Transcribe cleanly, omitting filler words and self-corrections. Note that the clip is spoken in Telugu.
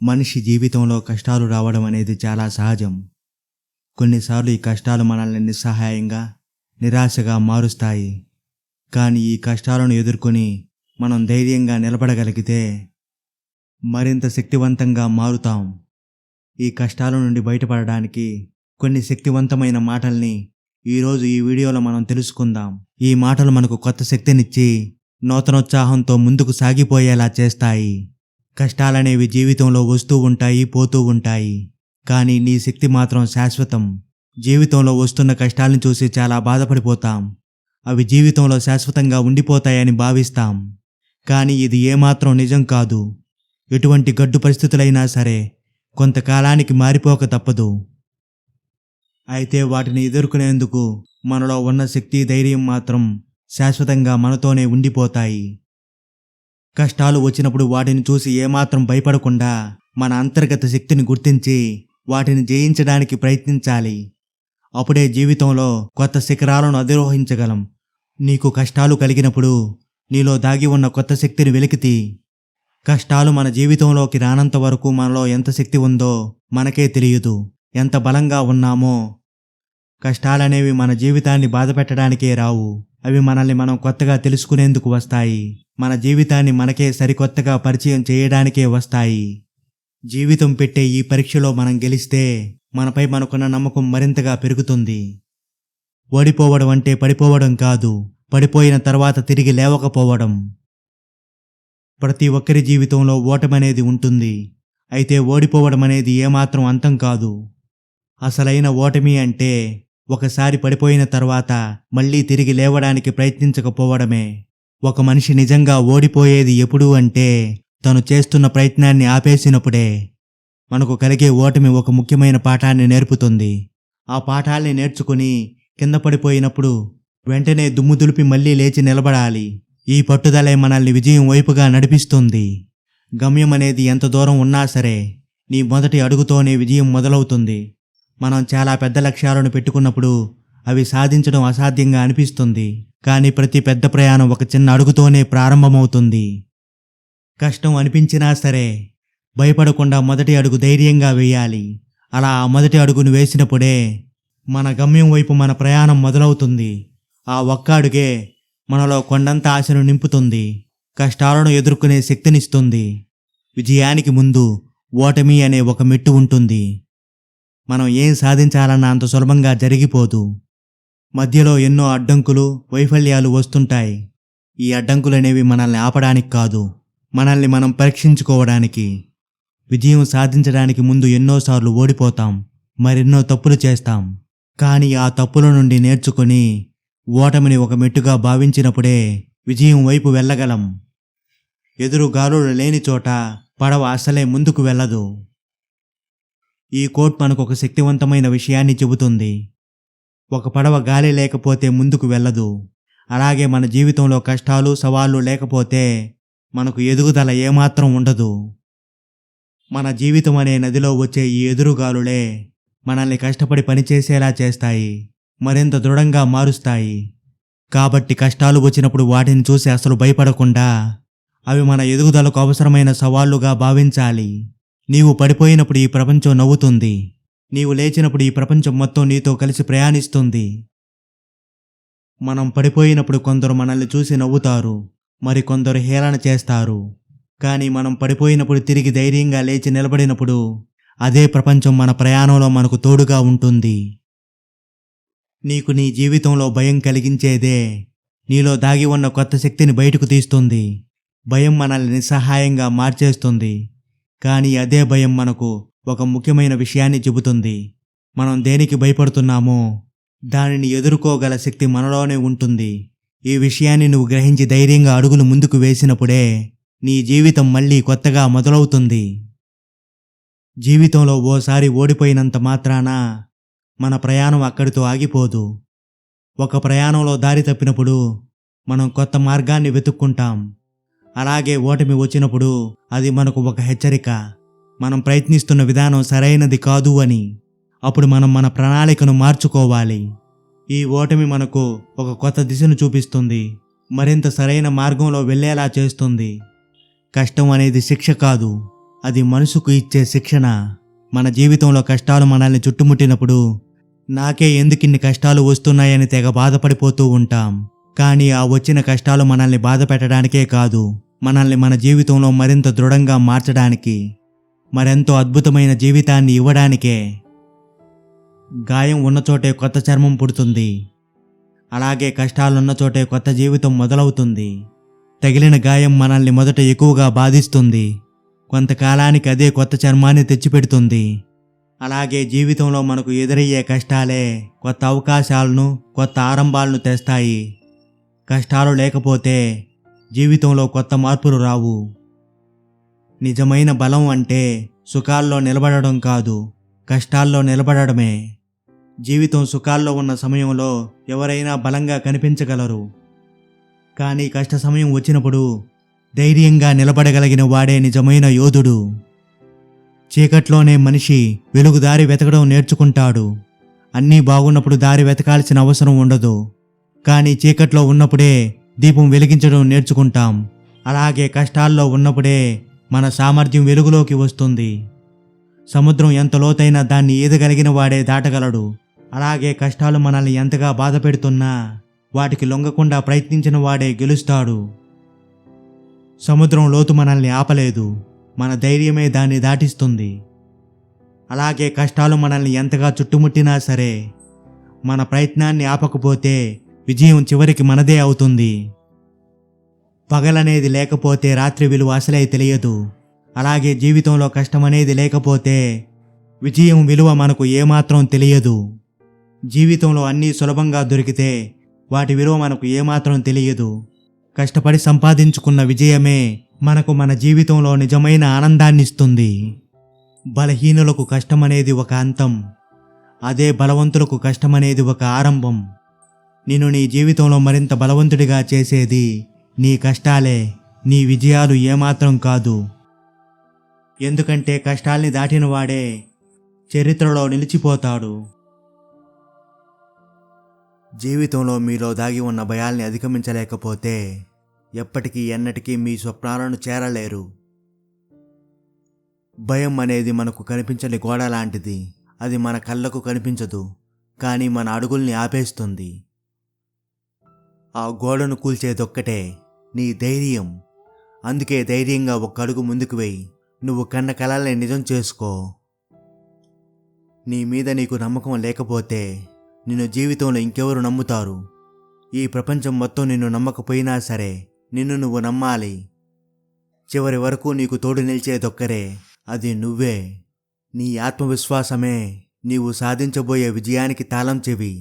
మనిషి జీవితంలో కష్టాలు రావడం అనేది చాలా సహజం. కొన్నిసార్లు ఈ కష్టాలు మనల్ని నిస్సహాయంగా, నిరాశగా మారుస్తాయి. కానీ ఈ కష్టాలను ఎదుర్కొని మనం ధైర్యంగా నిలబడగలిగితే మరింత శక్తివంతంగా మారుతాం. ఈ కష్టాల నుండి బయటపడడానికి కొన్ని శక్తివంతమైన మాటల్ని ఈరోజు ఈ వీడియోలో మనం తెలుసుకుందాం. ఈ మాటలు మనకు కొత్త శక్తినిచ్చి నూతనోత్సాహంతో ముందుకు సాగిపోయేలా చేస్తాయి. కష్టాలనేవి జీవితంలో వస్తూ ఉంటాయి, పోతూ ఉంటాయి. కానీ నీ శక్తి మాత్రం శాశ్వతం. జీవితంలో వస్తున్న కష్టాలను చూసి చాలా బాధపడిపోతాం. అవి జీవితంలో శాశ్వతంగా ఉండిపోతాయని భావిస్తాం. కానీ ఇది ఏమాత్రం నిజం కాదు. ఎటువంటి గడ్డు పరిస్థితులైనా సరే కొంతకాలానికి మారిపోక తప్పదు. అయితే వాటిని ఎదుర్కొనేందుకు మనలో ఉన్న శక్తి, ధైర్యం మాత్రం శాశ్వతంగా మనతోనే ఉండిపోతాయి. కష్టాలు వచ్చినప్పుడు వాటిని చూసి ఏమాత్రం భయపడకుండా మన అంతర్గత శక్తిని గుర్తించి వాటిని జయించడానికి ప్రయత్నించాలి. అప్పుడే జీవితంలో కొత్త శిఖరాలను అధిరోహించగలం. నీకు కష్టాలు కలిగినప్పుడు నీలో దాగి ఉన్న కొత్త శక్తిని వెలికితీ. కష్టాలు మన జీవితంలోకి రానంత వరకు మనలో ఎంత శక్తి ఉందో మనకే తెలియదు, ఎంత బలంగా ఉన్నామో. కష్టాలనేవి మన జీవితాన్ని బాధపెట్టడానికే రావు. అవి మనల్ని మనం కొత్తగా తెలుసుకునేందుకు వస్తాయి. మన జీవితాన్ని మనకే సరికొత్తగా పరిచయం చేయడానికే వస్తాయి. జీవితం పెట్టే ఈ పరీక్షలో మనం గెలిస్తే మనపై మనకున్న నమ్మకం మరింతగా పెరుగుతుంది. ఓడిపోవడం అంటే పడిపోవడం కాదు, పడిపోయిన తర్వాత తిరిగి లేవకపోవడం. ప్రతి ఒక్కరి జీవితంలో ఓటమి అనేది ఉంటుంది. అయితే ఓడిపోవడం అనేది ఏమాత్రం అంతం కాదు. అసలైన ఓటమి అంటే ఒకసారి పడిపోయిన తర్వాత మళ్ళీ తిరిగి లేవడానికి ప్రయత్నించకపోవడమే. ఒక మనిషి నిజంగా ఓడిపోయేది ఎప్పుడు అంటే తను చేస్తున్న ప్రయత్నాన్ని ఆపేసినప్పుడే. మనకు కలిగే ఓటమి ఒక ముఖ్యమైన పాఠాన్ని నేర్పుతుంది. ఆ పాఠాల్ని నేర్చుకుని కింద పడిపోయినప్పుడు వెంటనే దుమ్ము దులిపి మళ్ళీ లేచి నిలబడాలి. ఈ పట్టుదలే మనల్ని విజయం వైపుగా నడిపిస్తుంది. గమ్యం అనేది ఎంత దూరం ఉన్నా సరే నీ మొదటి అడుగుతోనే విజయం మొదలవుతుంది. మనం చాలా పెద్ద లక్ష్యాలను పెట్టుకున్నప్పుడు అవి సాధించడం అసాధ్యంగా అనిపిస్తుంది. కానీ ప్రతి పెద్ద ప్రయాణం ఒక చిన్న అడుగుతోనే ప్రారంభమవుతుంది. కష్టం అనిపించినా సరే భయపడకుండా మొదటి అడుగు ధైర్యంగా వేయాలి. అలా ఆ మొదటి అడుగును వేసినప్పుడే మన గమ్యం వైపు మన ప్రయాణం మొదలవుతుంది. ఆ ఒక్క అడుగే మనలో కొండంత ఆశను నింపుతుంది, కష్టాలను ఎదుర్కొనే శక్తినిస్తుంది. విజయానికి ముందు ఓటమి అనే ఒక మెట్టు ఉంటుంది. మనం ఏం సాధించాలన్నా అంత సులభంగా జరిగిపోదు. మధ్యలో ఎన్నో అడ్డంకులు, వైఫల్యాలు వస్తుంటాయి. ఈ అడ్డంకులనేవి మనల్ని ఆపడానికి కాదు, మనల్ని మనం పరీక్షించుకోవడానికి. విజయం సాధించడానికి ముందు ఎన్నోసార్లు ఓడిపోతాం, మరెన్నో తప్పులు చేస్తాం. కానీ ఆ తప్పుల నుండి నేర్చుకొని ఓటమిని ఒక మెట్టుగా భావించినప్పుడే విజయం వైపు వెళ్ళగలం. ఎదురు గాలులు లేని చోట పడవ అసలే ముందుకు వెళ్ళదు. ఈ కోట్ మనకు ఒక శక్తివంతమైన విషయాన్ని చెబుతుంది. ఒక పడవ గాలి లేకపోతే ముందుకు వెళ్ళదు. అలాగే మన జీవితంలో కష్టాలు, సవాళ్లు లేకపోతే మనకు ఎదుగుదల ఏమాత్రం ఉండదు. మన జీవితం అనే నదిలో వచ్చే ఈ ఎదురుగాలులే మనల్ని కష్టపడి పనిచేసేలా చేస్తాయి, మరింత దృఢంగా మారుస్తాయి. కాబట్టి కష్టాలు వచ్చినప్పుడు వాటిని చూసి అసలు భయపడకుండా అవి మన ఎదుగుదలకు అవసరమైన సవాళ్లుగా భావించాలి. నీవు పడిపోయినప్పుడు ఈ ప్రపంచం నవ్వుతుంది. నీవు లేచినప్పుడు ఈ ప్రపంచం మొత్తం నీతో కలిసి ప్రయాణిస్తుంది. మనం పడిపోయినప్పుడు కొందరు మనల్ని చూసి నవ్వుతారు, మరికొందరు హేళన చేస్తారు. కానీ మనం పడిపోయినప్పుడు తిరిగి ధైర్యంగా లేచి నిలబడినప్పుడు అదే ప్రపంచం మన ప్రయాణంలో మనకు తోడుగా ఉంటుంది. నీకు నీ జీవితంలో భయం కలిగించేదే నీలో దాగి ఉన్న కొత్త శక్తిని బయటకు తీస్తుంది. భయం మనల్ని నిస్సహాయంగా మార్చేస్తుంది. కానీ అదే భయం మనకు ఒక ముఖ్యమైన విషయాన్ని చెబుతుంది. మనం దేనికి భయపడుతున్నామో దానిని ఎదుర్కోగల శక్తి మనలోనే ఉంటుంది. ఈ విషయాన్ని నువ్వు గ్రహించి ధైర్యంగా అడుగులు ముందుకు వేసినప్పుడే నీ జీవితం మళ్ళీ కొత్తగా మొదలవుతుంది. జీవితంలో ఓసారి ఓడిపోయినంత మాత్రాన మన ప్రయాణం అక్కడితో ఆగిపోదు. ఒక ప్రయాణంలో దారి తప్పినప్పుడు మనం కొత్త మార్గాన్ని వెతుక్కుంటాం. అలాగే ఓటమి వచ్చినప్పుడు అది మనకు ఒక హెచ్చరిక, మనం ప్రయత్నిస్తున్న విధానం సరైనది కాదు అని. అప్పుడు మనం మన ప్రణాళికను మార్చుకోవాలి. ఈ ఓటమి మనకు ఒక కొత్త దిశను చూపిస్తుంది, మరింత సరైన మార్గంలో వెళ్ళేలా చేస్తుంది. కష్టం అనేది శిక్ష కాదు, అది మనసుకు ఇచ్చే శిక్షణ. మన జీవితంలో కష్టాలు మనల్ని చుట్టుముట్టినప్పుడు నాకే ఎందుకిన్ని కష్టాలు వస్తున్నాయని తెగ బాధపడిపోతూ ఉంటాం. కానీ ఆ వచ్చిన కష్టాలు మనల్ని బాధ పెట్టడానికే కాదు, మనల్ని మన జీవితంలో మరింత దృఢంగా మార్చడానికి, మరెంతో అద్భుతమైన జీవితాన్ని ఇవ్వడానికే. గాయం ఉన్న చోటే కొత్త చర్మం పుడుతుంది. అలాగే కష్టాలున్న చోటే కొత్త జీవితం మొదలవుతుంది. తగిలిన గాయం మనల్ని మొదట ఎక్కువగా బాధిస్తుంది, కొంతకాలానికి అదే కొత్త చర్మాన్ని తెచ్చిపెడుతుంది. అలాగే జీవితంలో మనకు ఎదురయ్యే కష్టాలే కొత్త అవకాశాలను, కొత్త ఆరంభాలను తెస్తాయి. కష్టాలు లేకపోతే జీవితంలో కొత్త మార్పులు రావు. నిజమైన బలం అంటే సుఖాల్లో నిలబడడం కాదు, కష్టాల్లో నిలబడడమే. జీవితం సుఖాల్లో ఉన్న సమయంలో ఎవరైనా బలంగా కనిపించగలరు, కానీ కష్ట సమయం వచ్చినప్పుడు ధైర్యంగా నిలబడగలిగిన వాడే నిజమైన యోధుడు. చీకట్లోనే మనిషి వెలుగు దారి వెతకడం నేర్చుకుంటాడు. అన్నీ బాగున్నప్పుడు దారి వెతకాల్సిన అవసరం ఉండదు, కానీ చీకట్లో ఉన్నప్పుడే దీపం వెలిగించడం నేర్చుకుంటాం. అలాగే కష్టాల్లో ఉన్నప్పుడే మన సామర్థ్యం వెలుగులోకి వస్తుంది. సముద్రం ఎంత లోతైనా దాన్ని ఈదగలిగిన వాడే దాటగలడు. అలాగే కష్టాలు మనల్ని ఎంతగా బాధ పెడుతున్నా వాటికి లొంగకుండా ప్రయత్నించిన వాడే గెలుస్తాడు. సముద్రం లోతు మనల్ని ఆపలేదు, మన ధైర్యమే దాన్ని దాటిస్తుంది. అలాగే కష్టాలు మనల్ని ఎంతగా చుట్టుముట్టినా సరే మన ప్రయత్నాన్ని ఆపకపోతే విజయం చివరికి మనదే అవుతుంది. పగలనేది లేకపోతే రాత్రి విలువ అసలే తెలియదు. అలాగే జీవితంలో కష్టమనేది లేకపోతే విజయం విలువ మనకు ఏమాత్రం తెలియదు. జీవితంలో అన్నీ సులభంగా దొరికితే వాటి విలువ మనకు ఏమాత్రం తెలియదు. కష్టపడి సంపాదించుకున్న విజయమే మనకు మన జీవితంలో నిజమైన ఆనందాన్నిస్తుంది. బలహీనులకు కష్టమనేది ఒక అంతం, అదే బలవంతులకు కష్టమనేది ఒక ఆరంభం. నిన్ను నీ జీవితంలో మరింత బలవంతుడిగా చేసేది నీ కష్టాలే, నీ విజయాలు ఏమాత్రం కాదు. ఎందుకంటే కష్టాల్ని దాటిన వాడే చరిత్రలో నిలిచిపోతాడు. జీవితంలో మీలో దాగి ఉన్న భయాల్ని అధిగమించలేకపోతే ఎప్పటికీ ఎన్నటికీ మీ స్వప్నాలను చేరలేరు. భయం అనేది మనకు కనిపించని గోడ లాంటిది. అది మన కళ్ళకు కనిపించదు, కానీ మన అడుగుల్ని ఆపేస్తుంది. ఆ గోడను కూల్చేదొక్కటే నీ ధైర్యం. అందుకే ధైర్యంగా ఒక్క అడుగు ముందుకు వేయి. నువ్వు కన్న కలల్ని నిజం చేసుకో. నీ మీద నీకు నమ్మకం లేకపోతే నిన్ను జీవితంలో ఇంకెవరు నమ్ముతారు? ఈ ప్రపంచం మొత్తం నిన్ను నమ్మకపోయినా సరే నిన్ను నువ్వు నమ్మాలి. చివరి వరకు నీకు తోడు నిలిచేదొక్కరే, అది నువ్వే. నీ ఆత్మవిశ్వాసమే నీవు సాధించబోయే విజయానికి తాళం చెవి.